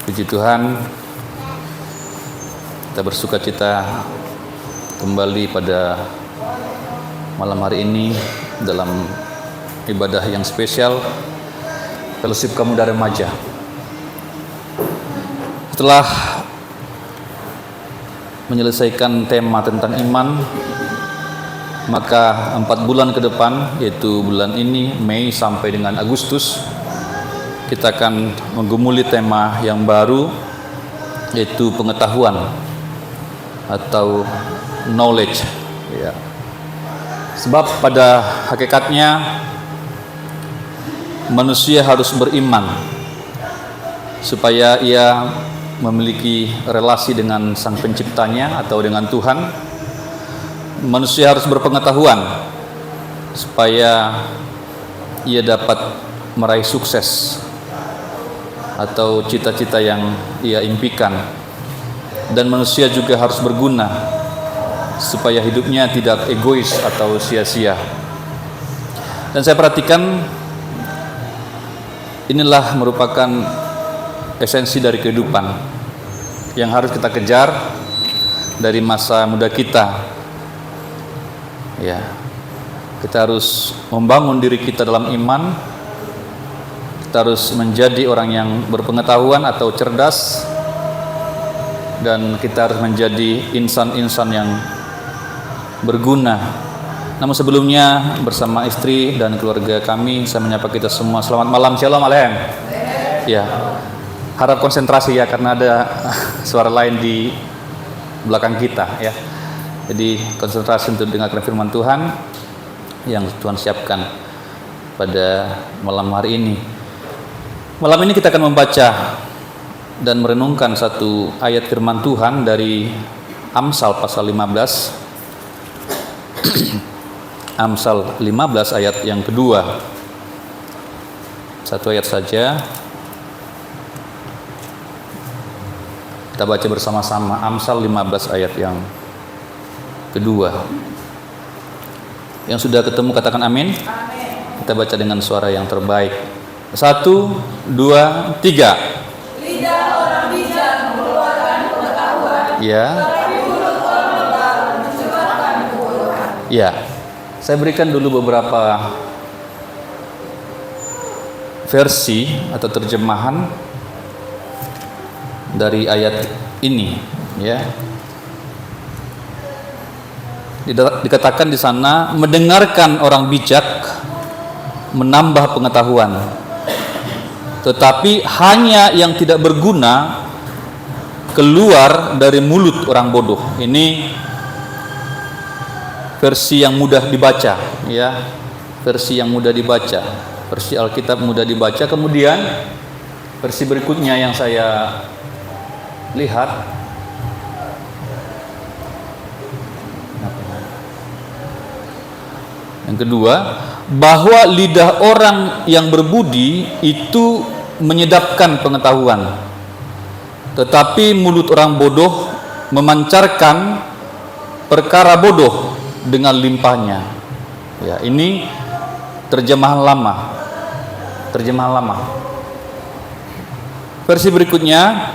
Puji Tuhan, kita bersuka cita kembali pada malam hari ini dalam ibadah yang spesial Fellowship Pemuda Remaja. Setelah menyelesaikan tema tentang iman, maka 4 bulan ke depan, yaitu bulan ini Mei sampai dengan Agustus, kita akan menggumuli tema yang baru, yaitu pengetahuan atau knowledge, ya. Sebab pada hakikatnya manusia harus beriman supaya ia memiliki relasi dengan Sang Penciptanya atau dengan Tuhan. Manusia harus berpengetahuan supaya ia dapat meraih sukses atau cita-cita yang ia impikan. Dan manusia juga harus berguna supaya hidupnya tidak egois atau sia-sia. Dan saya perhatikan inilah merupakan esensi dari kehidupan yang harus kita kejar dari masa muda kita. Ya, kita harus membangun diri kita dalam iman. Kita harus menjadi orang yang berpengetahuan atau cerdas, dan kita harus menjadi insan-insan yang berguna. Namun sebelumnya, bersama istri dan keluarga kami, saya menyapa kita semua. Selamat malam, shalom alehem. Ya, harap konsentrasi ya, karena ada suara lain di belakang kita ya. Jadi konsentrasi untuk dengarkan firman Tuhan yang Tuhan siapkan pada malam hari ini. Malam ini kita akan membaca dan merenungkan satu ayat firman Tuhan dari Amsal pasal 15. Amsal 15 ayat yang kedua. Satu ayat saja. Kita baca bersama-sama Amsal 15 ayat yang kedua. Yang sudah ketemu katakan amin. Kita baca dengan suara yang terbaik. 1, 2, 3. Lidah orang bijak mengeluarkan pengetahuan. Ya. Tetapi mulut orang bebal mencemarkan kebodohan. Ya. Saya berikan dulu beberapa versi atau terjemahan dari ayat ini, ya. Dikatakan di sana, mendengarkan orang bijak menambah pengetahuan, tetapi hanya yang tidak berguna keluar dari mulut orang bodoh. Ini versi yang mudah dibaca, ya. Versi yang mudah dibaca, versi Alkitab mudah dibaca. Kemudian versi berikutnya yang saya lihat, yang kedua, bahwa lidah orang yang berbudi itu menyedapkan pengetahuan, tetapi mulut orang bodoh memancarkan perkara bodoh dengan limpahnya. Ya, ini terjemahan lama. Terjemahan lama. Versi berikutnya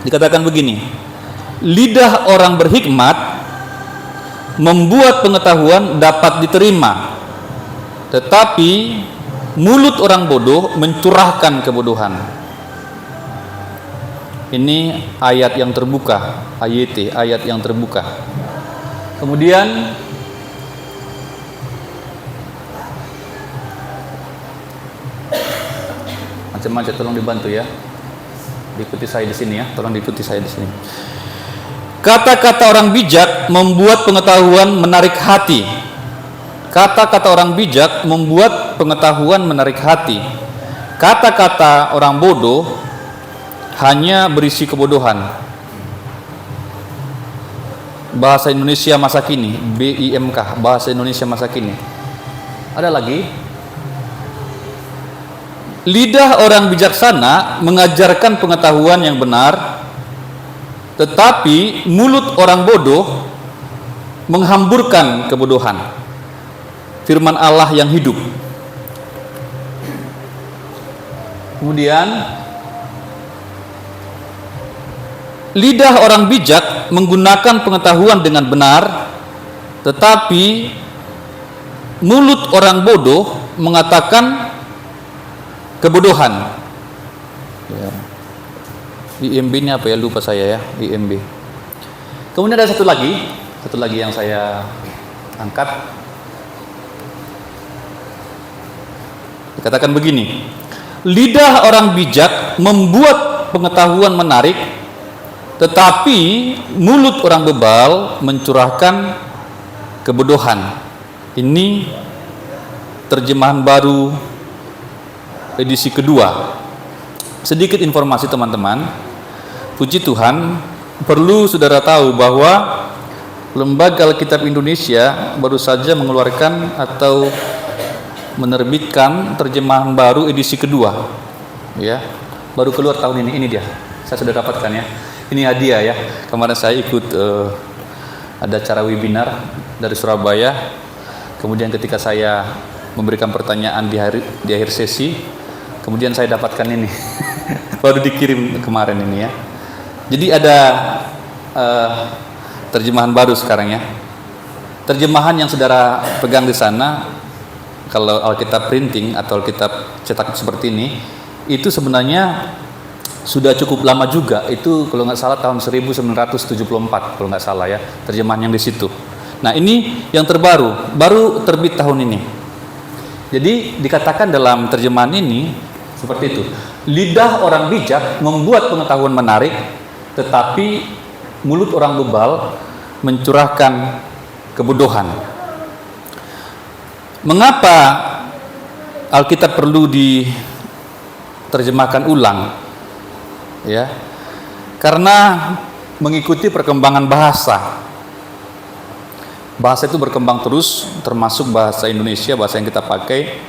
dikatakan begini: lidah orang berhikmat membuat pengetahuan dapat diterima, tetapi mulut orang bodoh mencurahkan kebodohan. Ini ayat yang terbuka, ayat yang terbuka. Kemudian macam-macam, tolong dibantu ya. Diikuti saya di sini ya, tolong diikuti saya di sini. Kata-kata orang bijak membuat pengetahuan menarik hati. Kata-kata orang bijak membuat pengetahuan menarik hati. Kata-kata orang bodoh hanya berisi kebodohan. Bahasa Indonesia masa kini, BIMK, Bahasa Indonesia masa kini. Ada lagi. Lidah orang bijaksana mengajarkan pengetahuan yang benar, tetapi mulut orang bodoh menghamburkan kebodohan. Firman Allah yang hidup. Kemudian lidah orang bijak menggunakan pengetahuan dengan benar, tetapi mulut orang bodoh mengatakan kebodohan. Ya. IMB ini apa ya, lupa saya ya, IMB. Kemudian ada satu lagi yang saya angkat. Dikatakan begini, lidah orang bijak membuat pengetahuan menarik, tetapi mulut orang bebal mencurahkan kebodohan. Ini terjemahan baru edisi kedua. Sedikit informasi teman-teman, puji Tuhan, perlu saudara tahu bahwa Lembaga Alkitab Indonesia baru saja mengeluarkan atau menerbitkan terjemahan baru edisi kedua, ya, baru keluar tahun ini dia. Saya sudah dapatkan ya. Ini hadiah ya. Kemarin saya ikut ada acara webinar dari Surabaya. Kemudian ketika saya memberikan pertanyaan di akhir sesi, kemudian saya dapatkan ini. Baru dikirim kemarin ini ya. Jadi ada terjemahan baru sekarang ya. Terjemahan yang saudara pegang di sana, kalau Alkitab printing atau Alkitab cetak seperti ini, itu sebenarnya sudah cukup lama juga. Itu kalau nggak salah tahun 1974 kalau nggak salah ya, terjemahan yang di situ. Nah ini yang terbaru, baru terbit tahun ini. Jadi dikatakan dalam terjemahan ini seperti itu. Lidah orang bijak membuat pengetahuan menarik, tetapi mulut orang bebal mencurahkan kebodohan. Mengapa Alkitab perlu diterjemahkan ulang? Ya, karena mengikuti perkembangan bahasa. Bahasa itu berkembang terus, termasuk bahasa Indonesia, bahasa yang kita pakai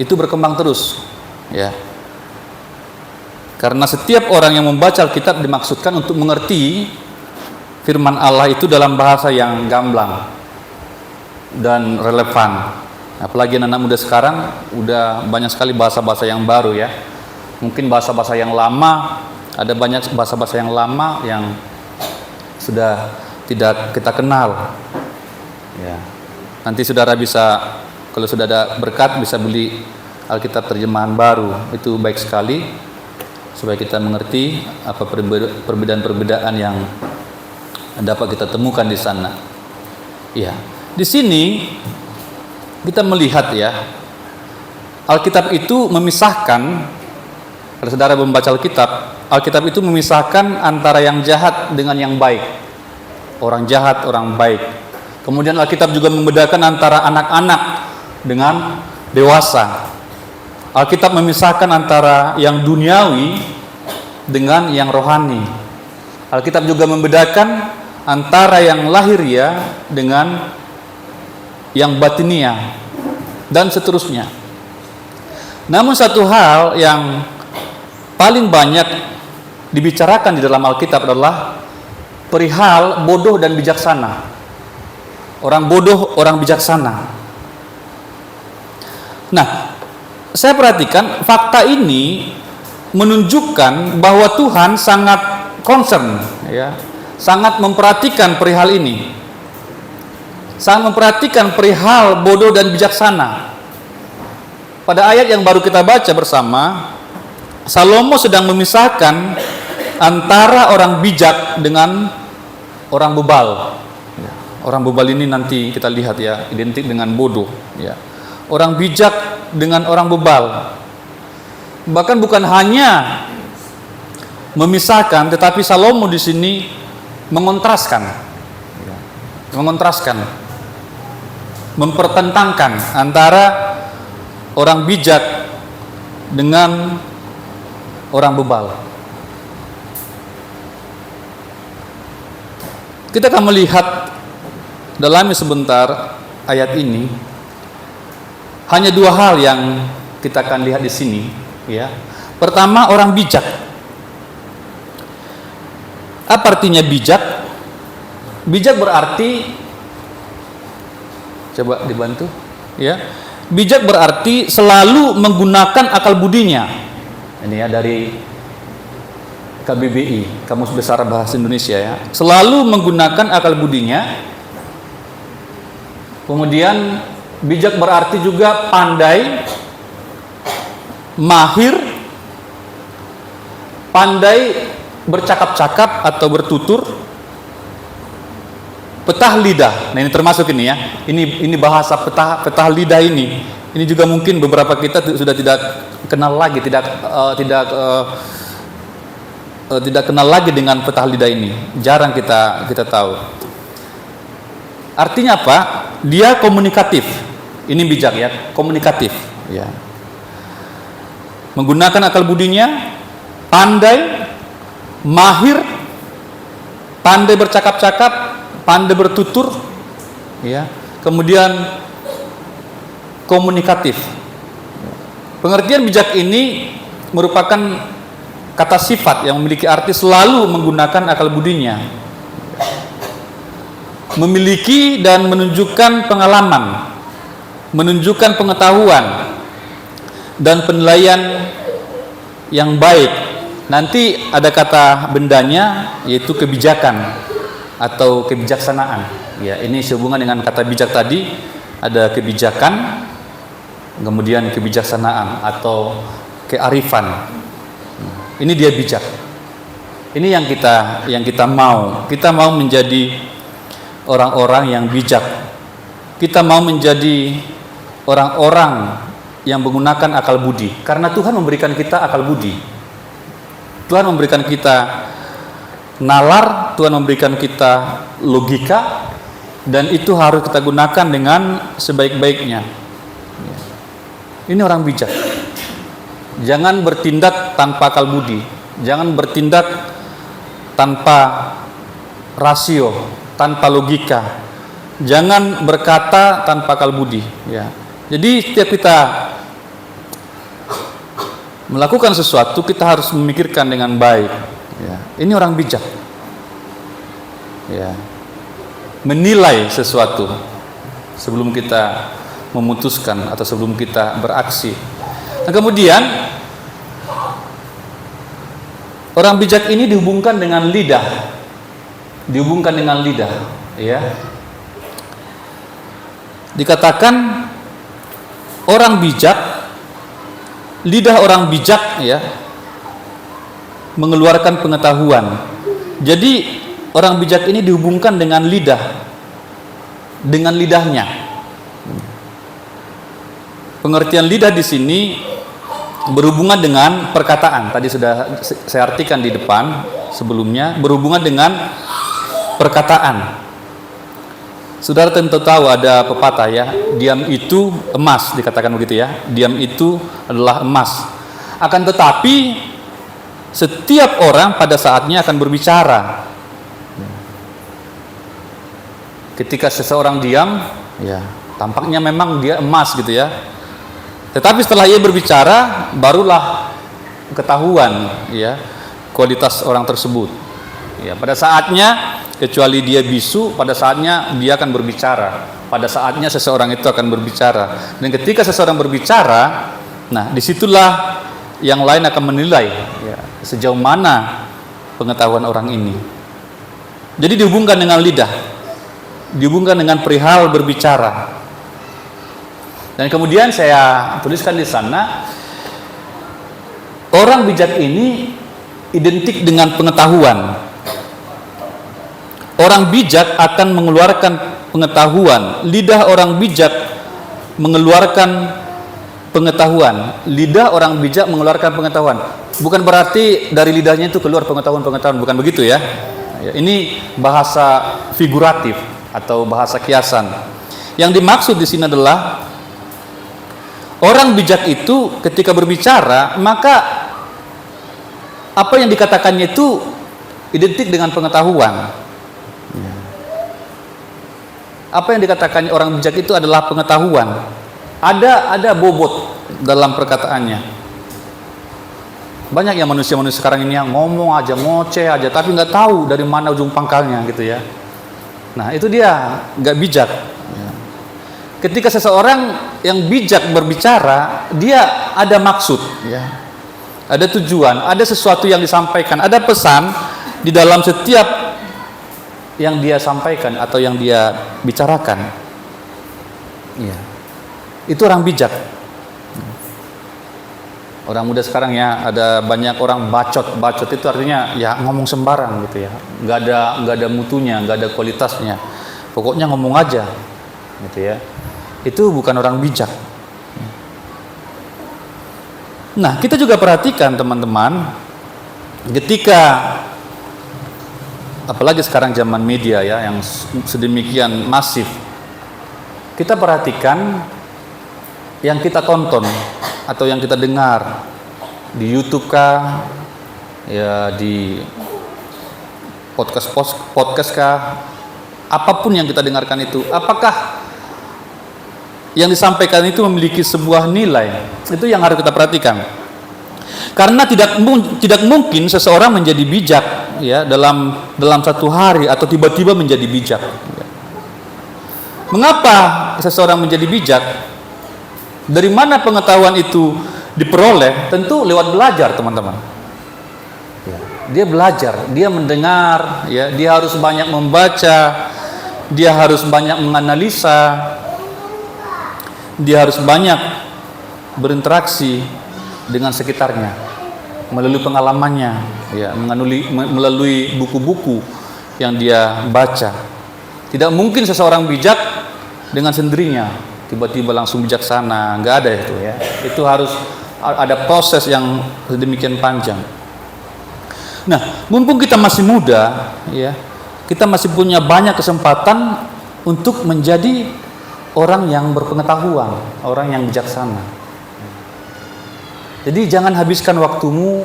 itu berkembang terus. Ya, karena setiap orang yang membaca Alkitab dimaksudkan untuk mengerti firman Allah itu dalam bahasa yang gamblang dan relevan. Apalagi anak-anak muda sekarang udah banyak sekali bahasa-bahasa yang baru ya. Mungkin bahasa-bahasa yang lama, ada banyak bahasa-bahasa yang lama yang sudah tidak kita kenal. Ya. Nanti saudara bisa, kalau sudah ada berkat, bisa beli Alkitab terjemahan baru. Itu baik sekali supaya kita mengerti apa perbedaan-perbedaan yang dapat kita temukan di sana. Ya. Di sini kita melihat ya, Alkitab itu memisahkan, kalau saudara membaca Alkitab itu memisahkan antara yang jahat dengan yang baik, orang jahat, orang baik. Kemudian Alkitab juga membedakan antara anak-anak dengan dewasa. Alkitab memisahkan antara yang duniawi dengan yang rohani. Alkitab juga membedakan antara yang lahiriah dengan yang batiniah, dan seterusnya. Namun satu hal yang paling banyak dibicarakan di dalam Alkitab adalah perihal bodoh dan bijaksana. Orang bodoh, orang bijaksana. Nah, saya perhatikan fakta ini menunjukkan bahwa Tuhan sangat concern, ya, sangat memperhatikan perihal ini. Sangat memperhatikan perihal bodoh dan bijaksana. Pada ayat yang baru kita baca bersama, Salomo sedang memisahkan antara orang bijak dengan orang bebal. Orang bebal ini nanti kita lihat ya, identik dengan bodoh. Ya. Orang bijak dengan orang bebal. Bahkan bukan hanya memisahkan, tetapi Salomo di sini mengontraskan. Mempertentangkan antara orang bijak dengan orang bebal. Kita akan melihat dalami sebentar ayat ini. Hanya dua hal yang kita akan lihat di sini, ya. Pertama, orang bijak. Apa artinya bijak? Bijak berarti, coba dibantu, ya. Bijak berarti selalu menggunakan akal budinya. Ini ya, dari KBBI, Kamus Besar Bahasa Indonesia ya, selalu menggunakan akal budinya. Kemudian bijak berarti juga pandai, mahir, pandai bercakap-cakap atau bertutur, petah lidah. Nah ini termasuk ini ya. Ini bahasa petah lidah ini. Ini juga mungkin beberapa kita sudah tidak kenal lagi, tidak kenal lagi dengan petah lidah ini. Jarang kita tahu. Artinya apa? Dia komunikatif. Ini bijak ya, komunikatif ya. Menggunakan akal budinya, pandai, mahir, pandai bercakap-cakap, pandai bertutur ya. Kemudian komunikatif. Pengertian bijak ini merupakan kata sifat yang memiliki arti selalu menggunakan akal budinya, memiliki dan menunjukkan pengalaman, menunjukkan pengetahuan dan penilaian yang baik. Nanti ada kata bendanya, yaitu kebijakan atau kebijaksanaan ya. Ini sehubungan dengan kata bijak tadi, ada kebijakan, kemudian kebijaksanaan atau kearifan. Ini dia bijak. Ini yang kita mau. Kita mau menjadi orang-orang yang bijak. Kita mau menjadi orang-orang yang menggunakan akal budi. Karena Tuhan memberikan kita akal budi. Tuhan memberikan kita nalar, Tuhan memberikan kita logika, dan itu harus kita gunakan dengan sebaik-baiknya. Ini orang bijak. Jangan bertindak tanpa akal budi, jangan bertindak tanpa rasio, tanpa logika, jangan berkata tanpa akal budi ya. Jadi setiap kita melakukan sesuatu, kita harus memikirkan dengan baik ya. Ini orang bijak ya, menilai sesuatu sebelum kita memutuskan atau sebelum kita beraksi. Nah, kemudian orang bijak ini dihubungkan dengan lidah, ya. Dikatakan orang bijak, lidah orang bijak, ya, mengeluarkan pengetahuan. Jadi orang bijak ini dihubungkan dengan lidah, dengan lidahnya. Pengertian lidah di sini berhubungan dengan perkataan. Tadi sudah saya artikan di depan sebelumnya, berhubungan dengan perkataan. Saudara tentu tahu ada pepatah ya, diam itu emas, dikatakan begitu ya. Diam itu adalah emas. Akan tetapi setiap orang pada saatnya akan berbicara. Ketika seseorang diam, ya, tampaknya memang dia emas gitu ya. Tetapi setelah ia berbicara, barulah ketahuan ya kualitas orang tersebut. Ya, pada saatnya, kecuali dia bisu, pada saatnya dia akan berbicara. Pada saatnya seseorang itu akan berbicara. Dan ketika seseorang berbicara, nah disitulah yang lain akan menilai ya, sejauh mana pengetahuan orang ini. Jadi dihubungkan dengan lidah, dihubungkan dengan perihal berbicara. Dan kemudian saya tuliskan di sana, orang bijak ini identik dengan pengetahuan. Orang bijak akan mengeluarkan pengetahuan. Lidah orang bijak mengeluarkan pengetahuan. Lidah orang bijak mengeluarkan pengetahuan. Bukan berarti dari lidahnya itu keluar pengetahuan-pengetahuan, bukan begitu ya. Ini bahasa figuratif atau bahasa kiasan. Yang dimaksud di sini adalah orang bijak itu ketika berbicara, maka apa yang dikatakannya itu identik dengan pengetahuan. Apa yang dikatakan orang bijak itu adalah pengetahuan. Ada bobot dalam perkataannya. Banyak yang manusia-manusia sekarang ini yang ngomong aja, ngoceh aja, tapi nggak tahu dari mana ujung pangkalnya gitu ya. Nah itu dia nggak bijak. Ketika seseorang yang bijak berbicara, dia ada maksud ya. ada tujuan, ada sesuatu yang disampaikan, ada pesan di dalam setiap yang dia sampaikan atau yang dia bicarakan. Ya. Itu orang bijak. Orang muda sekarang ya, ada banyak orang bacot. Bacot itu artinya ya ngomong sembarang gitu ya. Nggak ada mutunya, nggak ada kualitasnya. Pokoknya ngomong aja gitu ya. Itu bukan orang bijak. Nah, kita juga perhatikan teman-teman, ketika apalagi sekarang zaman media ya yang sedemikian masif, kita perhatikan yang kita tonton atau yang kita dengar di YouTube kah, ya di podcast kah, apapun yang kita dengarkan itu, apakah yang disampaikan itu memiliki sebuah nilai? Itu yang harus kita perhatikan. Karena tidak mungkin seseorang menjadi bijak ya dalam satu hari atau tiba-tiba menjadi bijak. Mengapa seseorang menjadi bijak? Dari mana pengetahuan itu diperoleh? Tentu lewat belajar, teman-teman. Dia belajar, dia mendengar, ya, dia harus banyak membaca, dia harus banyak menganalisa, dia harus banyak berinteraksi dengan sekitarnya melalui pengalamannya, ya, melalui buku-buku yang dia baca. Tidak mungkin seseorang bijak dengan sendirinya tiba-tiba langsung bijaksana, nggak ada itu ya. Itu harus ada proses yang sedemikian panjang. Nah, mumpung kita masih muda, ya, kita masih punya banyak kesempatan untuk menjadi orang yang berpengetahuan, orang yang bijaksana. Jadi jangan habiskan waktumu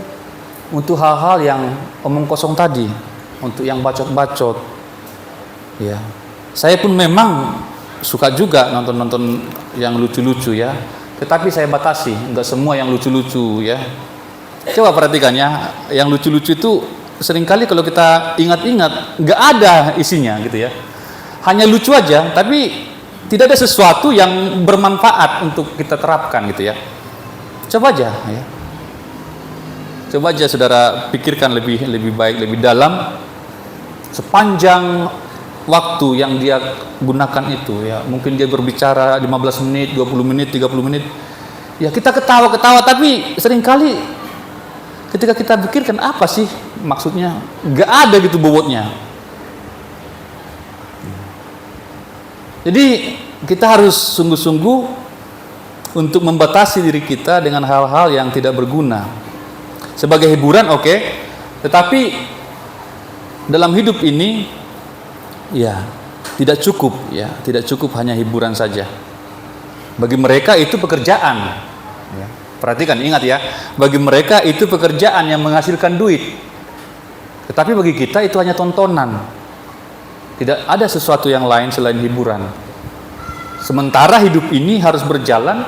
untuk hal-hal yang omong kosong tadi, untuk yang bacot-bacot. Ya, saya pun memang suka juga nonton-nonton yang lucu-lucu ya, tetapi saya batasi, enggak semua yang lucu-lucu ya. Coba perhatikan ya, yang lucu-lucu itu seringkali kalau kita ingat-ingat nggak ada isinya gitu ya, hanya lucu aja, tapi tidak ada sesuatu yang bermanfaat untuk kita terapkan gitu ya. Coba aja ya. Coba aja saudara pikirkan lebih baik, lebih dalam sepanjang waktu yang dia gunakan itu ya. Mungkin dia berbicara 15 menit, 20 menit, 30 menit. Ya kita ketawa-ketawa, tapi seringkali ketika kita pikirkan apa sih maksudnya, nggak ada gitu bobotnya. Jadi kita harus sungguh-sungguh untuk membatasi diri kita dengan hal-hal yang tidak berguna. Sebagai hiburan oke, tetapi dalam hidup ini ya tidak cukup hanya hiburan saja. Bagi mereka itu pekerjaan. Ya. Perhatikan, ingat ya, bagi mereka itu pekerjaan yang menghasilkan duit. Tetapi bagi kita itu hanya tontonan. Tidak ada sesuatu yang lain selain hiburan. Sementara hidup ini harus berjalan,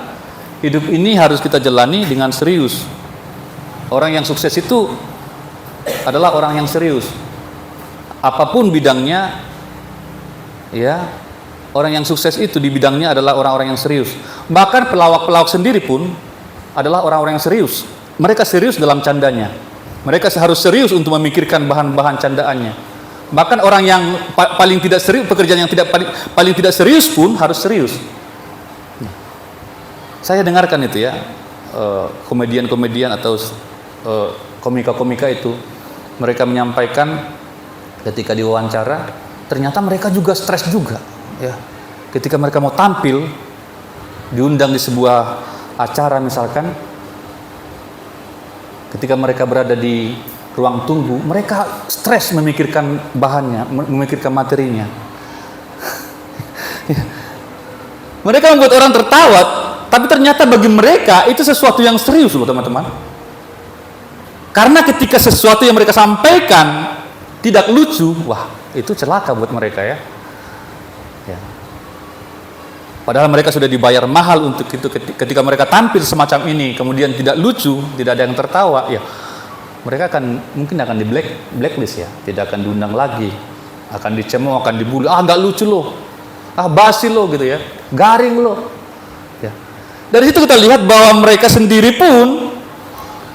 hidup ini harus kita jalani dengan serius. Orang yang sukses itu adalah orang yang serius. Apapun bidangnya, ya, orang yang sukses itu di bidangnya adalah orang-orang yang serius. Bahkan pelawak-pelawak sendiri pun adalah orang-orang yang serius. Mereka serius dalam candanya. Mereka harus serius untuk memikirkan bahan-bahan candaannya. Bahkan orang yang paling tidak serius, pekerjaan yang paling tidak serius pun harus serius. Saya dengarkan itu ya, komedian-komedian atau komika-komika itu, mereka menyampaikan ketika diwawancara, ternyata mereka juga stres juga. Ya, ketika mereka mau tampil, diundang di sebuah acara misalkan, ketika mereka berada di ruang tunggu, mereka stres memikirkan bahannya, memikirkan materinya. Mereka membuat orang tertawa, tapi ternyata bagi mereka itu sesuatu yang serius loh teman-teman. Karena ketika sesuatu yang mereka sampaikan tidak lucu, wah itu celaka buat mereka ya. Padahal mereka sudah dibayar mahal untuk itu. Ketika mereka tampil semacam ini, kemudian tidak lucu, tidak ada yang tertawa, ya mereka mungkin akan di blacklist ya, tidak akan diundang lagi, akan dicemooh, akan dibully. Nggak lucu loh, basi loh gitu ya, garing loh. Ya. Dari situ kita lihat bahwa mereka sendiri pun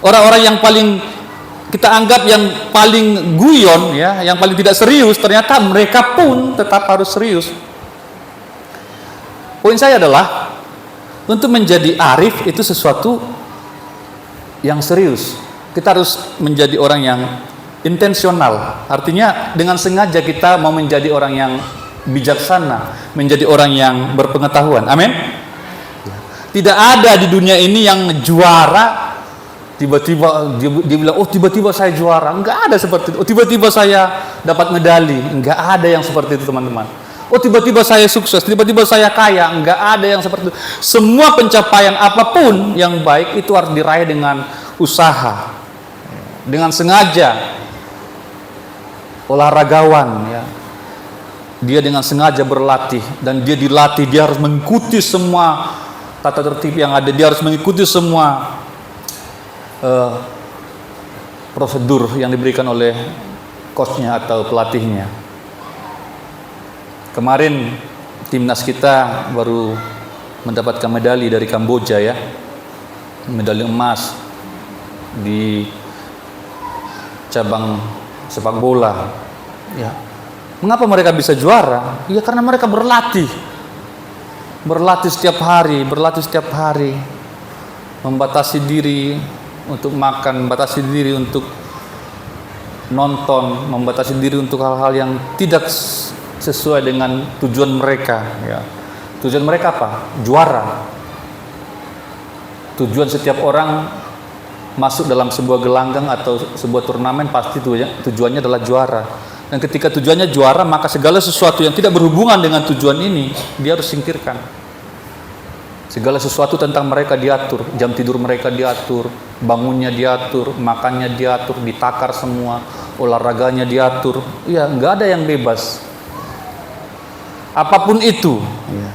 Orang-orang yang paling kita anggap yang paling guyon ya, yang paling tidak serius, ternyata mereka pun tetap harus serius. Poin saya adalah untuk menjadi arif itu sesuatu yang serius. Kita harus menjadi orang yang intensional. Artinya dengan sengaja kita mau menjadi orang yang bijaksana, menjadi orang yang berpengetahuan. Amin. Tidak ada di dunia ini yang juara tiba-tiba dia bilang, oh tiba-tiba saya juara. Enggak ada seperti itu. Oh tiba-tiba saya dapat medali. Enggak ada yang seperti itu, teman-teman. Oh tiba-tiba saya sukses, tiba-tiba saya kaya. Enggak ada yang seperti itu. Semua pencapaian apapun yang baik itu harus diraih dengan usaha, dengan sengaja. Olahragawan ya, dia dengan sengaja berlatih, dan dia dilatih, dia harus mengikuti semua tata tertib yang ada, dia harus mengikuti semua prosedur yang diberikan oleh coachnya atau pelatihnya. Kemarin timnas kita baru mendapatkan medali dari Kamboja ya, medali emas di cabang sepak bola. Ya. Mengapa mereka bisa juara? Ya karena mereka berlatih setiap hari, membatasi diri untuk makan, membatasi diri untuk nonton, membatasi diri untuk hal-hal yang tidak sesuai dengan tujuan mereka. Ya. Tujuan mereka apa? Juara. Tujuan setiap orang masuk dalam sebuah gelanggang atau sebuah turnamen pasti tujuannya adalah juara. Dan ketika tujuannya juara, maka segala sesuatu yang tidak berhubungan dengan tujuan ini dia harus singkirkan. Segala sesuatu tentang mereka diatur, jam tidur mereka diatur, bangunnya diatur, makannya diatur, ditakar semua, olahraganya diatur. Ya, nggak ada yang bebas. Apapun itu, ya,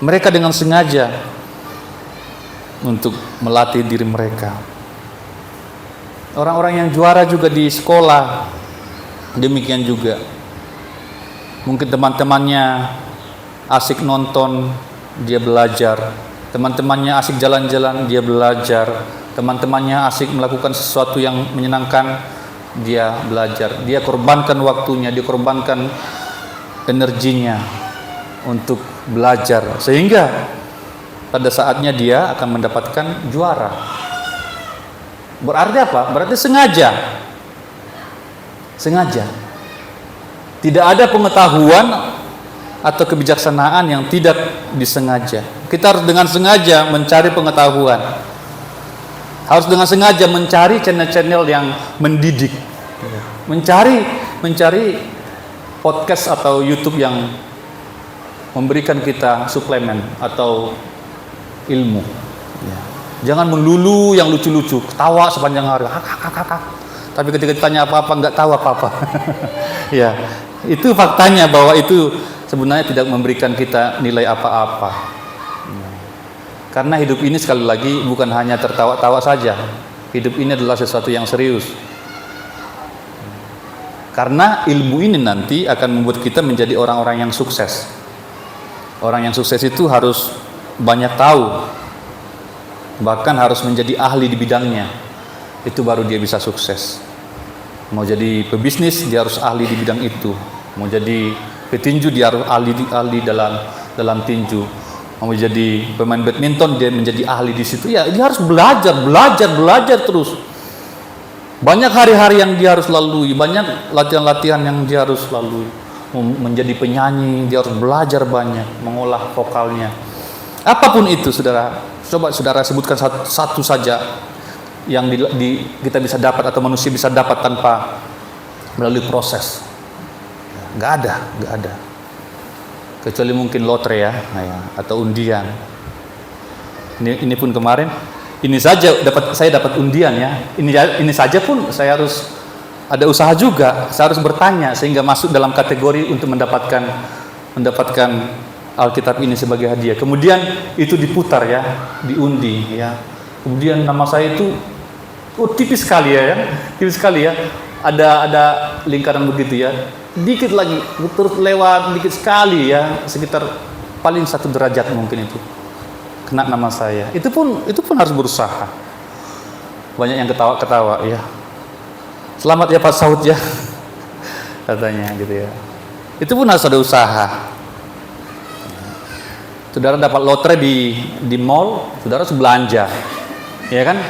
mereka dengan sengaja untuk melatih diri mereka. Orang-orang yang juara juga di sekolah, demikian juga. Mungkin teman-temannya asik nonton, dia belajar. Teman-temannya asik jalan-jalan, dia belajar. Teman-temannya asik melakukan sesuatu yang menyenangkan, dia belajar. Dia korbankan waktunya, dia korbankan energinya untuk belajar, sehingga pada saatnya dia akan mendapatkan juara. Berarti apa? Berarti sengaja. Tidak ada pengetahuan atau kebijaksanaan yang tidak disengaja. Kita harus dengan sengaja mencari pengetahuan. Harus dengan sengaja mencari channel-channel yang mendidik. Mencari podcast atau YouTube yang memberikan kita suplemen atau ilmu. Jangan melulu yang lucu-lucu, ketawa sepanjang hari. Tapi ketika ditanya apa-apa nggak tahu apa-apa. Ya, itu faktanya bahwa itu sebenarnya tidak memberikan kita nilai apa-apa. Karena hidup ini sekali lagi bukan hanya tertawa-tawa saja. Hidup ini adalah sesuatu yang serius. Karena ilmu ini nanti akan membuat kita menjadi orang-orang yang sukses. Orang yang sukses itu harus banyak tahu, bahkan harus menjadi ahli di bidangnya. Itu baru dia bisa sukses. Mau jadi pebisnis, dia harus ahli di bidang itu. Mau jadi petinju, dia harus ahli dalam tinju. Mau jadi pemain badminton, dia menjadi ahli di situ. Ya, dia harus belajar terus. Banyak hari-hari yang dia harus lalui, banyak latihan-latihan yang dia harus lalui. Menjadi penyanyi, dia harus belajar banyak, mengolah vokalnya. Apapun itu, saudara, coba saudara sebutkan satu saja yang kita bisa dapat atau manusia bisa dapat tanpa melalui proses. Nggak ada. Kecuali mungkin lotre ya, atau undian. Ini pun kemarin, saya dapat undian ya. Ini saja pun saya harus ada usaha juga. Saya harus bertanya sehingga masuk dalam kategori untuk mendapatkan Alkitab ini sebagai hadiah. Kemudian itu diputar ya, diundi ya. Kemudian nama saya itu tipis sekali ya. Ada lingkaran begitu ya. Dikit lagi, terus lewat dikit sekali ya, sekitar paling 1 derajat mungkin itu kena nama saya. Itu pun harus berusaha. banyak yang ketawa-ketawa ya. Selamat ya Pak Saud ya, katanya gitu ya. Itu pun harus ada usaha. Saudara dapat lotre di mall, saudara harus belanja, ya kan?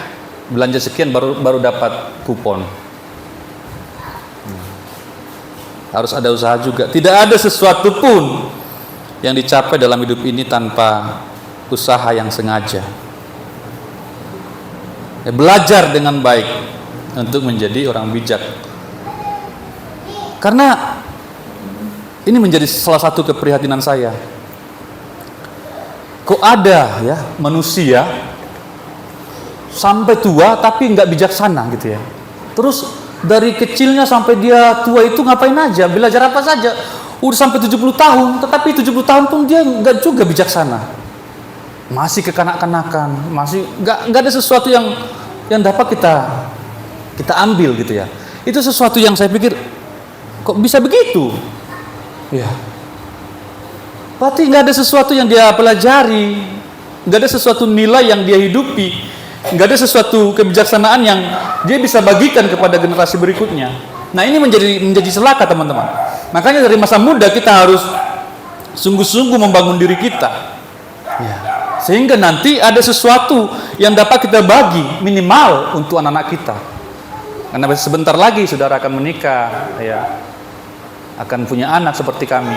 Belanja sekian baru dapat kupon. Harus ada usaha juga. Tidak ada sesuatu pun yang dicapai dalam hidup ini tanpa usaha yang sengaja. Belajar dengan baik untuk menjadi orang bijak. Karena ini menjadi salah satu keprihatinan saya. Kok ada ya manusia sampai tua tapi nggak bijaksana gitu ya. Terus dari kecilnya sampai dia tua itu ngapain aja, belajar apa saja. Udah sampai 70 tahun, tetapi 70 tahun pun dia nggak juga bijaksana. Masih kekanak-kanakan, masih nggak ada sesuatu yang dapat kita ambil gitu ya. Itu sesuatu yang saya pikir kok bisa begitu ya. Berarti nggak ada sesuatu yang dia pelajari, nggak ada sesuatu nilai yang dia hidupi, nggak ada sesuatu kebijaksanaan yang dia bisa bagikan kepada generasi berikutnya. Nah ini menjadi celaka teman-teman. Makanya dari masa muda kita harus sungguh-sungguh membangun diri kita ya. Sehingga nanti ada sesuatu yang dapat kita bagi minimal untuk anak-anak kita. Karena sebentar lagi saudara akan menikah, ya, akan punya anak seperti kami.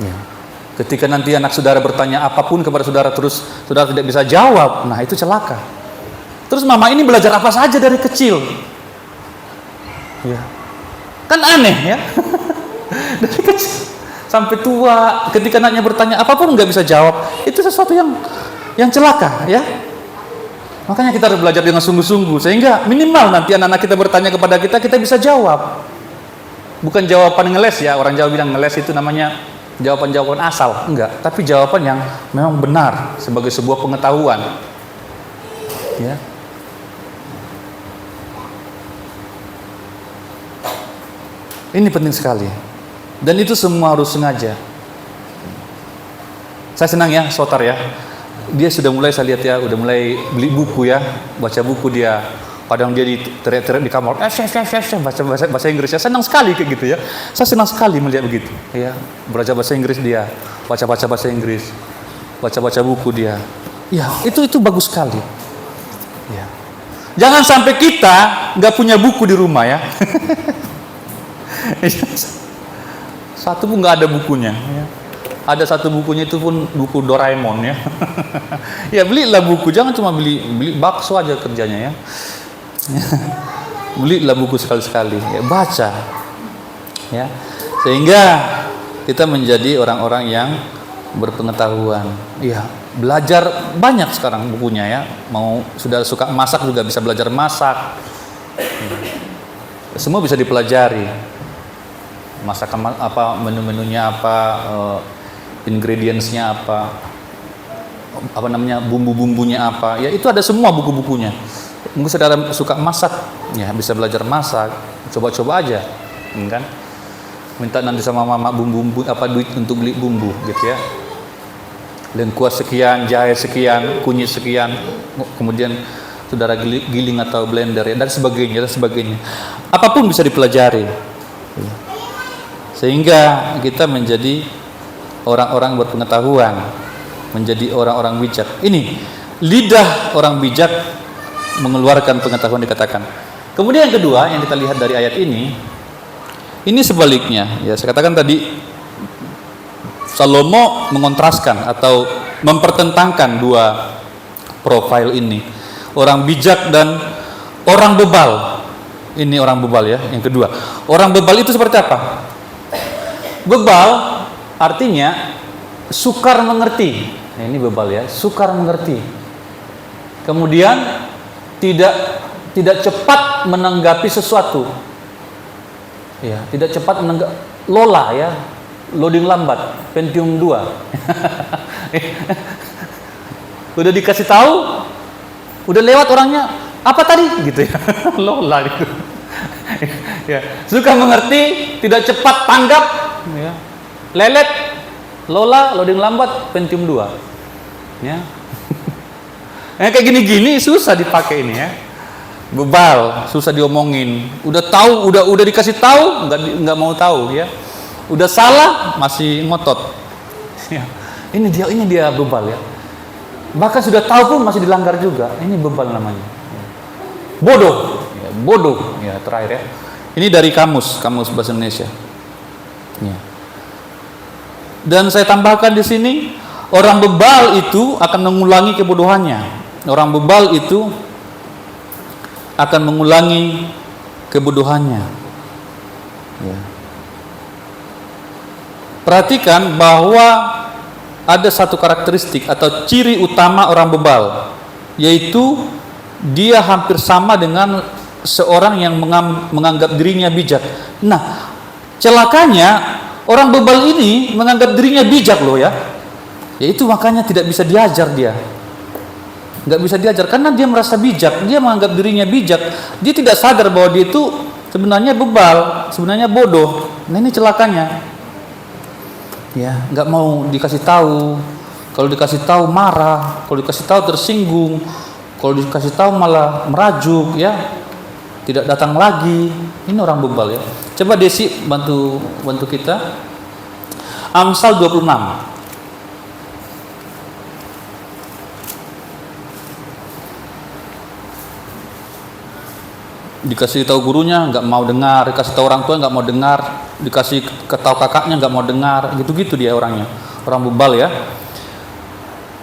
Ya. Ketika nanti anak saudara bertanya apapun kepada saudara terus saudara tidak bisa jawab, nah itu celaka. Terus mama ini belajar apa saja dari kecil, ya. Kan aneh ya, dari kecil sampai tua, ketika anaknya bertanya apapun nggak bisa jawab, itu sesuatu yang celaka, ya. Makanya kita harus belajar dengan sungguh-sungguh, sehingga minimal nanti anak-anak kita bertanya kepada kita bisa jawab. Bukan jawaban ngeles ya, orang Jawa bilang ngeles itu namanya jawaban-jawaban asal, enggak. Tapi jawaban yang memang benar sebagai sebuah pengetahuan, ya. Ini penting sekali. Dan itu semua harus sengaja. Saya senang ya, Sotar ya. Dia sudah mulai, saya lihat ya, udah mulai beli buku ya, baca buku dia. Kadang dia teriak-teriak di kamar, baca bahasa Inggris ya. Senang sekali kayak gitu ya. Saya senang sekali melihat begitu. Ya, baca bahasa Inggris dia, baca bahasa Inggris, baca buku dia. Ya, itu bagus sekali. Ya. Jangan sampai kita nggak punya buku di rumah ya. Satu pun nggak ada bukunya ya. Ada satu bukunya itu pun buku Doraemon ya. Ya belilah buku, jangan cuma beli bakso aja kerjanya ya. Belilah buku sekali-sekali ya, baca ya, sehingga kita menjadi orang-orang yang berpengetahuan ya. Belajar banyak sekarang bukunya ya. Mau sudah suka masak juga bisa belajar masak ya. Semua bisa dipelajari. Masakan apa, menu-menunya apa, ingredientsnya apa namanya, bumbu-bumbunya apa, ya itu ada semua buku-bukunya. Mungkin saudara suka masak, ya bisa belajar masak, coba-coba aja, kan? Minta nanti sama mama bumbu apa, duit untuk beli bumbu, gitu ya. Lengkuas sekian, jahe sekian, kunyit sekian, kemudian saudara giling atau blender ya, dan sebagainya. Apapun bisa dipelajari. Sehingga kita menjadi orang-orang berpengetahuan, menjadi orang-orang bijak. Ini lidah orang bijak mengeluarkan pengetahuan dikatakan. Kemudian yang kedua yang kita lihat dari ayat ini sebaliknya. Ya, saya katakan tadi Salomo mengontraskan atau mempertentangkan dua profil ini, orang bijak dan orang bebal. Ini orang bebal ya. Yang kedua, orang bebal itu seperti apa? Bebal artinya sukar mengerti. Nah, ini bebal ya, sukar mengerti. Kemudian tidak cepat menanggapi sesuatu. Ya, tidak cepat lola ya, loading lambat, Pentium 2. Udah dikasih tahu, udah lewat orangnya, apa tadi gitu ya. Lola gitu. Ya, suka mengerti, tidak cepat tanggap, ya. Lelet, lola, loading lambat, Pentium 2. Ya. Kayak gini-gini susah dipakai ini ya. Bebal, susah diomongin. Udah tahu, udah dikasih tahu, nggak mau tahu ya. Udah salah masih ngotot. Ya. Ini dia bebal ya. Bahkan sudah tahu pun masih dilanggar juga. Ini bebal namanya. Bodoh, ya, bodoh ya terakhir ya. Ini dari kamus bahasa Indonesia. Ya. Dan saya tambahkan di sini, orang bebal itu akan mengulangi kebodohannya. Orang bebal itu akan mengulangi kebodohannya. Ya. Perhatikan bahwa ada satu karakteristik atau ciri utama orang bebal, yaitu dia hampir sama dengan seorang yang menganggap dirinya bijak. Nah, celakanya orang bebal ini menganggap dirinya bijak loh ya. Yaitu makanya tidak bisa diajar dia. Nggak bisa diajar karena dia merasa bijak, dia menganggap dirinya bijak. Dia tidak sadar bahwa dia itu sebenarnya bebal, sebenarnya bodoh. Nah, ini celakanya. Ya, nggak mau dikasih tahu. Kalau dikasih tahu marah, kalau dikasih tahu tersinggung, kalau dikasih tahu malah merajuk ya, tidak datang lagi. Ini orang bebal ya. Coba Desi bantu kita. Amsal 26. Dikasih tahu gurunya nggak mau dengar, dikasih tahu orang tua nggak mau dengar, dikasih tahu kakaknya nggak mau dengar, gitu-gitu dia orangnya, orang bebal ya.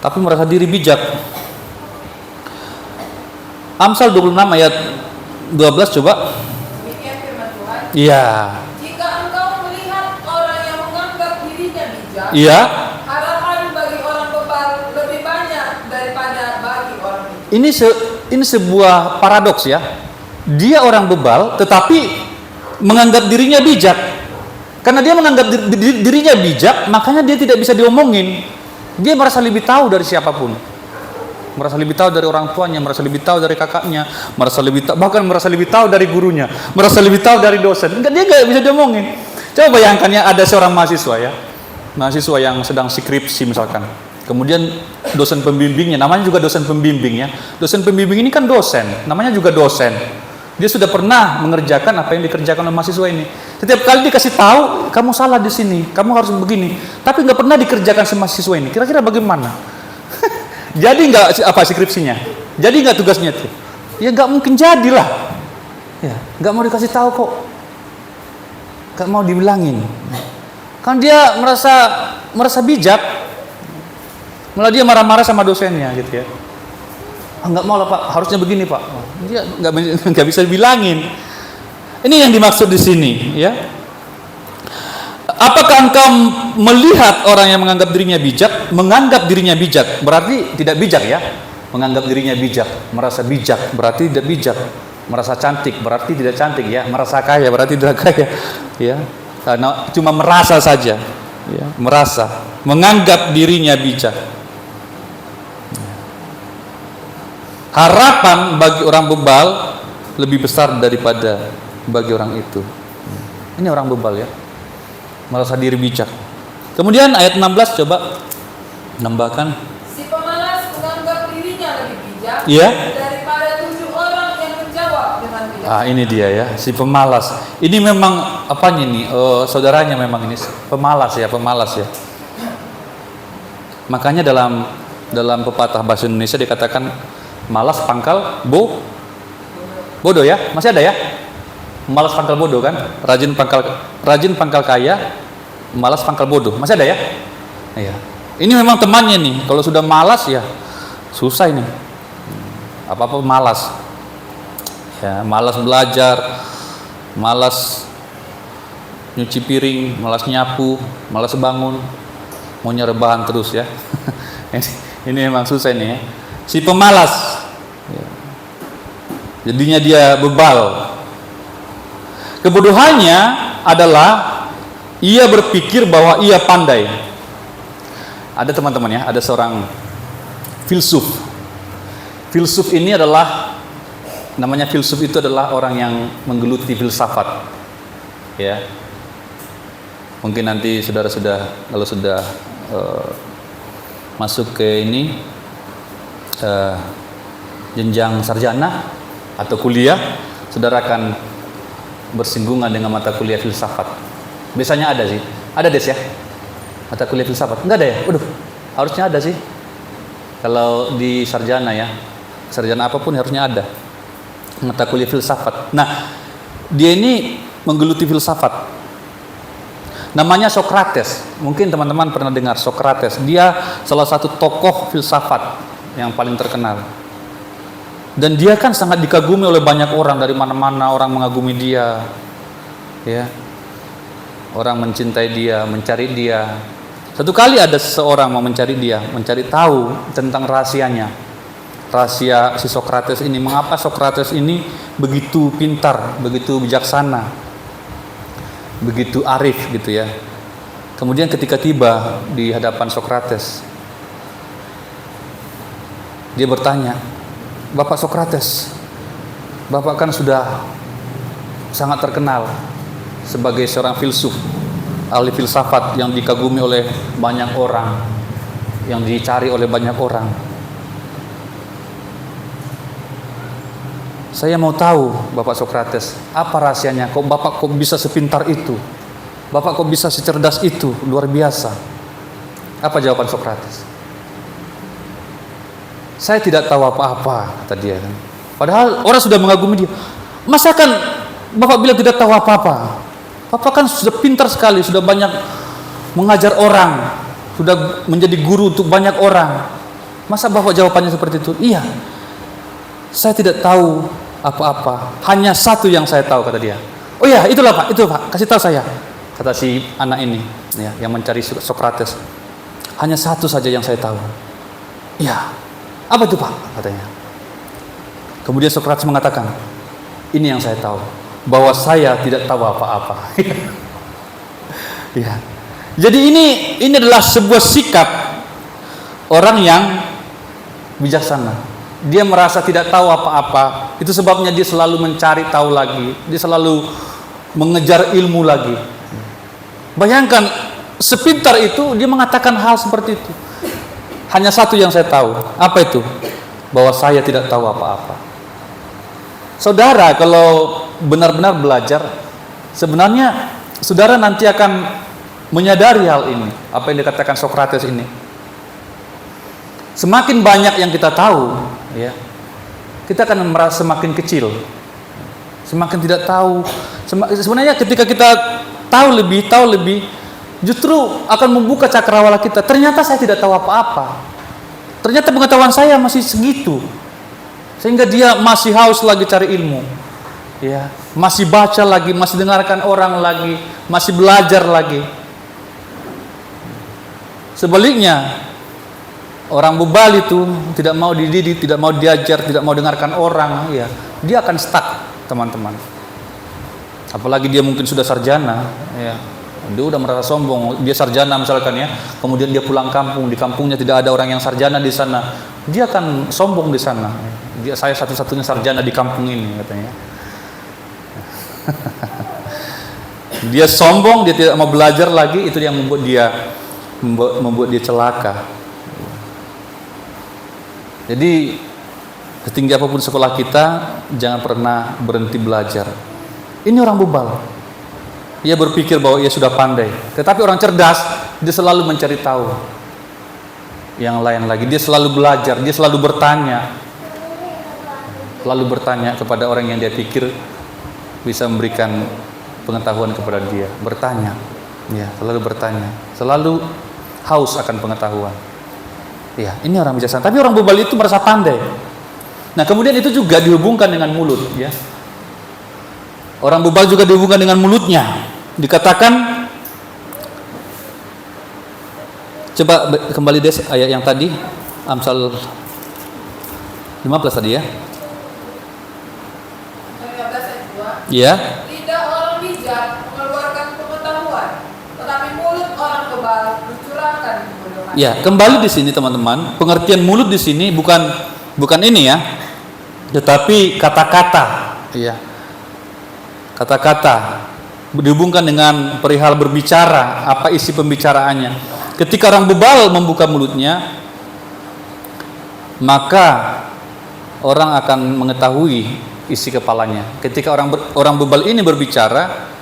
Tapi merasa diri bijak. Amsal 26 ayat 12 coba. Demikian firman Tuhan. Iya. Jika engkau melihat orang yang menganggap dirinya bijak, Iya. harapan bagi orang bebal lebih banyak daripada bagi orang bijak. Ini sebuah paradoks ya. Dia orang bebal tetapi menganggap dirinya bijak. Karena dia menganggap dirinya bijak, makanya dia tidak bisa diomongin. Dia merasa lebih tahu dari siapapun. Merasa lebih tahu dari orang tuanya, merasa lebih tahu dari kakaknya, bahkan merasa lebih tahu dari gurunya, merasa lebih tahu dari dosen. Dia nggak bisa diomongin. Coba bayangkan ya, ada seorang mahasiswa ya. Mahasiswa yang sedang skripsi misalkan. Kemudian dosen pembimbingnya, namanya juga dosen pembimbing ya. Dosen pembimbing ini kan dosen, namanya juga dosen. Dia sudah pernah mengerjakan apa yang dikerjakan oleh mahasiswa ini. Setiap kali dikasih tahu, kamu salah di sini, kamu harus begini. Tapi nggak pernah dikerjakan sama mahasiswa ini. Kira-kira bagaimana? Jadi nggak apa skripsinya? Jadi nggak tugasnya tuh? Ya nggak mungkin jadilah. Ya, nggak mau dikasih tahu kok. Nggak mau dibilangin. Kan dia merasa bijak. Malah dia marah-marah sama dosennya gitu ya. Nggak mau lah Pak, harusnya begini Pak. Dia nggak bisa dibilangin. Ini yang dimaksud di sini, ya. Apakah engkau melihat orang yang menganggap dirinya bijak, berarti tidak bijak ya. Menganggap dirinya bijak, merasa bijak berarti tidak bijak. Merasa cantik berarti tidak cantik ya. Merasa kaya berarti tidak kaya, ya. Karena cuma merasa saja, ya. Merasa, menganggap dirinya bijak. Harapan bagi orang bebal lebih besar daripada bagi orang itu. Ini orang bebal ya, merasa diri bijak. Kemudian ayat 16 coba nambahkan. Si pemalas menganggap dirinya lebih bijak Iya. daripada 7 orang yang menjawab dengan bijak. Ini dia ya, si pemalas. Ini memang apanya nih? Saudaranya memang ini pemalas ya. Makanya dalam pepatah bahasa Indonesia dikatakan malas pangkal bodoh ya. Masih ada ya? Malas pangkal bodoh kan? Rajin pangkal kaya, malas pangkal bodoh. Masih ada ya? Iya. Ini memang temannya nih. Kalau sudah malas ya susah ini. Apa-apa malas. Ya, malas belajar, malas nyuci piring, malas nyapu, malas bangun, maunya rebahan terus ya. Ini memang susah ini ya. Si pemalas, jadinya dia bebal. Kebodohannya adalah ia berpikir bahwa ia pandai. Ada teman-teman ya, ada seorang filsuf. Filsuf ini adalah, namanya filsuf itu adalah orang yang menggeluti filsafat. Ya, mungkin nanti saudara-saudara kalau sudah masuk ke ini jenjang sarjana atau kuliah, saudara akan bersinggungan dengan mata kuliah filsafat. Biasanya ada sih. Ada Des ya? Mata kuliah filsafat? Enggak ada ya? Waduh, harusnya ada sih. Kalau di sarjana ya, sarjana apapun harusnya ada mata kuliah filsafat. Nah, dia ini menggeluti filsafat. Namanya Socrates. Mungkin teman-teman pernah dengar Socrates. Dia salah satu tokoh filsafat yang paling terkenal. Dan dia kan sangat dikagumi oleh banyak orang, dari mana-mana orang mengagumi dia. Ya. Orang mencintai dia, mencari dia. Satu kali ada seseorang mau mencari dia, mencari tahu tentang rahasianya. Rahasia si Socrates ini, mengapa Socrates ini begitu pintar, begitu bijaksana, begitu arif gitu ya. Kemudian ketika tiba di hadapan Socrates, dia bertanya, "Bapak Socrates, Bapak kan sudah sangat terkenal sebagai seorang filsuf, ahli filsafat yang dikagumi oleh banyak orang, yang dicari oleh banyak orang. Saya mau tahu, Bapak Socrates, apa rahasianya? Bapak kok bisa sepintar itu? Bapak kok bisa secerdas itu? Luar biasa." Apa jawaban Socrates? "Saya tidak tahu apa-apa," kata dia kan. Padahal orang sudah mengagumi dia. "Masa kan Bapak bilang tidak tahu apa-apa? Bapak kan sudah pintar sekali, sudah banyak mengajar orang, sudah menjadi guru untuk banyak orang. Masa Bapak jawabannya seperti itu?" "Iya, saya tidak tahu apa-apa. Hanya satu yang saya tahu," kata dia. "Oh ya, itulah Pak, itu Pak, kasih tahu saya," kata si anak ini ya, yang mencari Socrates. "Hanya satu saja yang saya tahu." "Iya, apa itu Pak?" katanya. Kemudian Socrates mengatakan, "Ini yang saya tahu, bahwa saya tidak tahu apa-apa." Ya. Jadi ini adalah sebuah sikap orang yang bijaksana. Dia merasa tidak tahu apa-apa. Itu sebabnya dia selalu mencari tahu lagi. Dia selalu mengejar ilmu lagi. Bayangkan, sepintar itu dia mengatakan hal seperti itu. "Hanya satu yang saya tahu." Apa itu? Bahwa saya tidak tahu apa-apa. Saudara, kalau benar-benar belajar, sebenarnya saudara nanti akan menyadari hal ini, apa yang dikatakan Socrates ini. Semakin banyak yang kita tahu, ya, kita akan merasa semakin kecil, semakin tidak tahu. Sebenarnya ketika kita tahu lebih, justru akan membuka cakrawala kita. Ternyata saya tidak tahu apa-apa. Ternyata pengetahuan saya masih segitu. Sehingga dia masih haus lagi cari ilmu, ya, masih baca lagi, masih dengarkan orang lagi, masih belajar lagi. Sebaliknya, orang bebal itu tidak mau dididik, tidak mau diajar, tidak mau dengarkan orang, ya, dia akan stuck, teman-teman. Apalagi dia mungkin sudah sarjana, ya, dia udah merasa sombong, dia sarjana misalkan ya, kemudian dia pulang kampung, di kampungnya tidak ada orang yang sarjana di sana, dia akan sombong di sana. Saya satu-satunya sarjana di kampung ini, katanya. Dia sombong, dia tidak mau belajar lagi, itu yang membuat dia celaka. Jadi setinggi apapun sekolah kita, jangan pernah berhenti belajar. Ini orang bebal. Ia berpikir bahwa ia sudah pandai, tetapi orang cerdas, dia selalu mencari tahu yang lain lagi. Dia selalu belajar, dia selalu bertanya kepada orang yang dia pikir bisa memberikan pengetahuan kepada dia. Bertanya, ya, selalu bertanya, selalu haus akan pengetahuan. Ya, ini orang bijaksana. Tapi orang bebal itu merasa pandai. Nah, kemudian itu juga dihubungkan dengan mulut, ya. Orang bebal juga dihubungkan dengan mulutnya. Dikatakan, coba kembali des ayat yang tadi, Amsal 15 tadi ya. 15 ayat 2. Ya. Lidah orang bijak mengeluarkan pengetahuan, tetapi mulut orang bebal mencurahkan kebodohan. Ya, kembali di sini teman-teman, pengertian mulut di sini bukan ini ya, tetapi kata-kata, ya. Kata-kata dihubungkan dengan perihal berbicara, apa isi pembicaraannya. Ketika orang bebal membuka mulutnya, maka orang akan mengetahui isi kepalanya. Ketika orang bebal ini berbicara,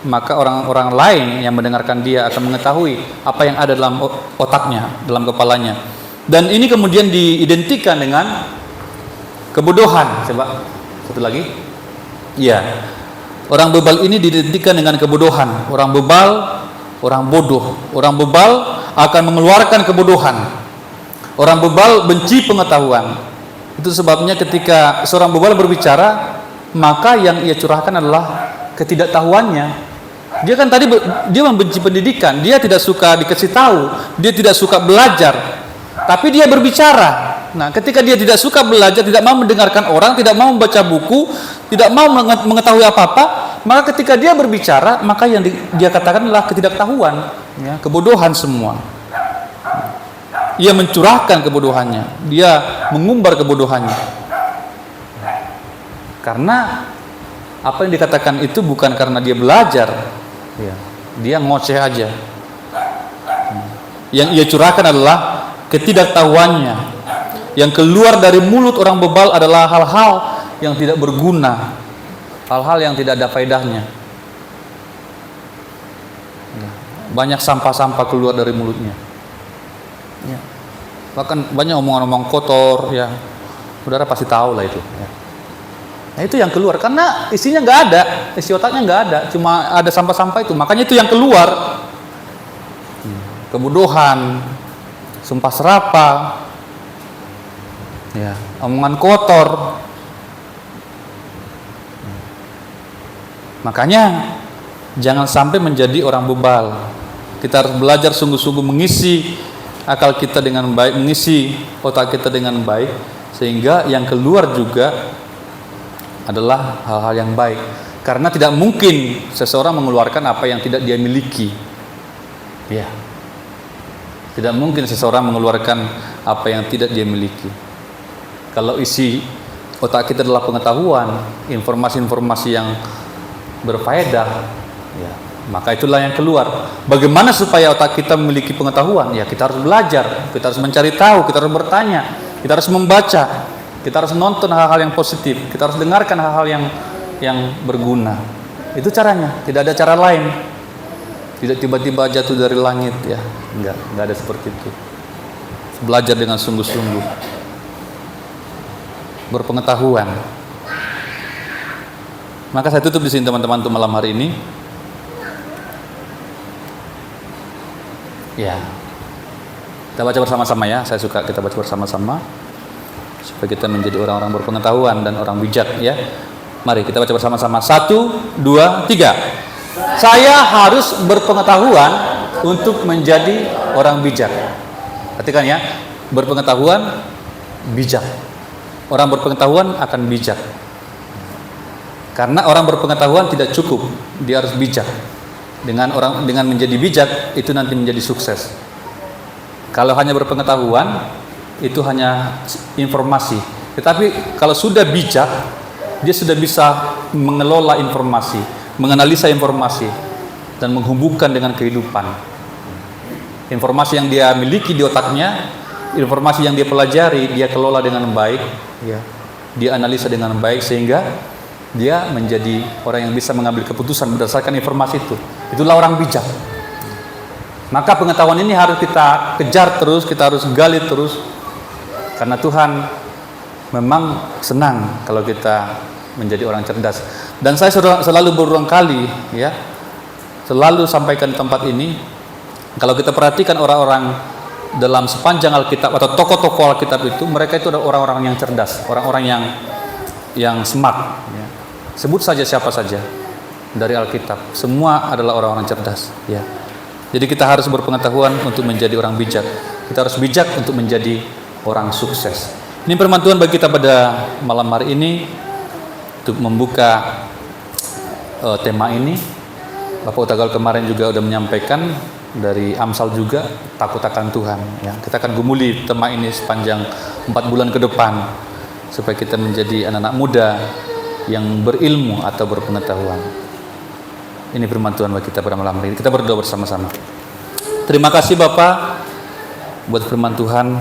maka orang-orang lain yang mendengarkan dia akan mengetahui apa yang ada dalam otaknya, dalam kepalanya. Dan ini kemudian diidentikan dengan kebodohan. Coba satu lagi. Ya, orang bebal ini diidentikan dengan kebodohan. Orang bebal, orang bodoh. Orang bebal akan mengeluarkan kebodohan. Orang bebal benci pengetahuan. Itu sebabnya ketika seorang bebal berbicara, maka yang ia curahkan adalah ketidaktahuannya. Dia kan tadi dia membenci pendidikan, dia tidak suka dikasih tahu, dia tidak suka belajar, tapi dia berbicara. Nah, ketika dia tidak suka belajar, tidak mau mendengarkan orang, tidak mau membaca buku, tidak mau mengetahui apa-apa, maka ketika dia berbicara, maka yang dia katakan adalah ketidaktahuan, ya, kebodohan semua. Ia mencurahkan kebodohannya, dia mengumbar kebodohannya. Karena apa yang dikatakan itu bukan karena dia belajar, ya, dia ngoceh aja. Yang ia curahkan adalah ketidaktahuannya. Yang keluar dari mulut orang bebal adalah hal-hal yang tidak berguna, hal-hal yang tidak ada faedahnya. Banyak sampah-sampah keluar dari mulutnya. Ya. Bahkan banyak omong-omong kotor, ya, saudara pasti tahu lah itu. Ya. Nah, itu yang keluar karena isinya nggak ada, isi otaknya nggak ada, cuma ada sampah-sampah itu. Makanya itu yang keluar. Kebodohan, sumpah serapah, ya, omongan kotor. Makanya jangan sampai menjadi orang bebal. Kita harus belajar sungguh-sungguh mengisi akal kita dengan baik, mengisi otak kita dengan baik, sehingga yang keluar juga adalah hal-hal yang baik. Karena tidak mungkin seseorang mengeluarkan apa yang tidak dia miliki. Ya. Tidak mungkin seseorang mengeluarkan apa yang tidak dia miliki. Kalau isi otak kita adalah pengetahuan, informasi-informasi yang berfaedah, ya, maka itulah yang keluar. Bagaimana supaya otak kita memiliki pengetahuan? Ya, kita harus belajar, kita harus mencari tahu, kita harus bertanya, kita harus membaca, kita harus nonton hal-hal yang positif, kita harus dengarkan hal-hal yang berguna. Itu caranya, tidak ada cara lain. Tidak tiba-tiba jatuh dari langit, ya, enggak ada seperti itu. Belajar dengan sungguh-sungguh, berpengetahuan. Maka saya tutup di sini teman-teman untuk malam hari ini. Ya, kita baca bersama-sama ya. Saya suka kita baca bersama-sama supaya kita menjadi orang-orang berpengetahuan dan orang bijak, ya. Mari kita baca bersama-sama. 1, 2, 3. Saya harus berpengetahuan untuk menjadi orang bijak. Perhatikan ya, berpengetahuan, bijak. Orang berpengetahuan akan bijak. Karena orang berpengetahuan tidak cukup, dia harus bijak. Dengan menjadi bijak itu nanti menjadi sukses. Kalau hanya berpengetahuan itu hanya informasi. Tetapi kalau sudah bijak, dia sudah bisa mengelola informasi, menganalisa informasi, dan menghubungkan dengan kehidupan. Informasi yang dia miliki di otaknya, informasi yang dia pelajari, dia kelola dengan baik, ya. Dia analisa dengan baik sehingga dia menjadi orang yang bisa mengambil keputusan berdasarkan informasi itu. Itulah orang bijak. Maka pengetahuan ini harus kita kejar terus, kita harus gali terus. Karena Tuhan memang senang kalau kita menjadi orang cerdas. Dan saya selalu berulang kali, ya, selalu sampaikan di tempat ini, kalau kita perhatikan orang-orang dalam sepanjang Alkitab atau tokoh-tokoh Alkitab itu, mereka itu adalah orang-orang yang cerdas, orang-orang yang smart, ya. Sebut saja siapa saja dari Alkitab, semua adalah orang-orang cerdas, ya. Jadi kita harus berpengetahuan untuk menjadi orang bijak. Kita harus bijak untuk menjadi orang sukses. Ini firman Tuhan bagi kita pada malam hari ini untuk membuka tema ini. Bapak Utagal kemarin juga sudah menyampaikan dari Amsal juga, takut akan Tuhan, ya. Kita akan gumuli tema ini sepanjang 4 bulan ke depan supaya kita menjadi anak-anak muda yang berilmu atau berpengetahuan. Ini firman Tuhan bagi kita pada malam hari ini. Kita berdoa bersama-sama. Terima kasih Bapak buat firman Tuhan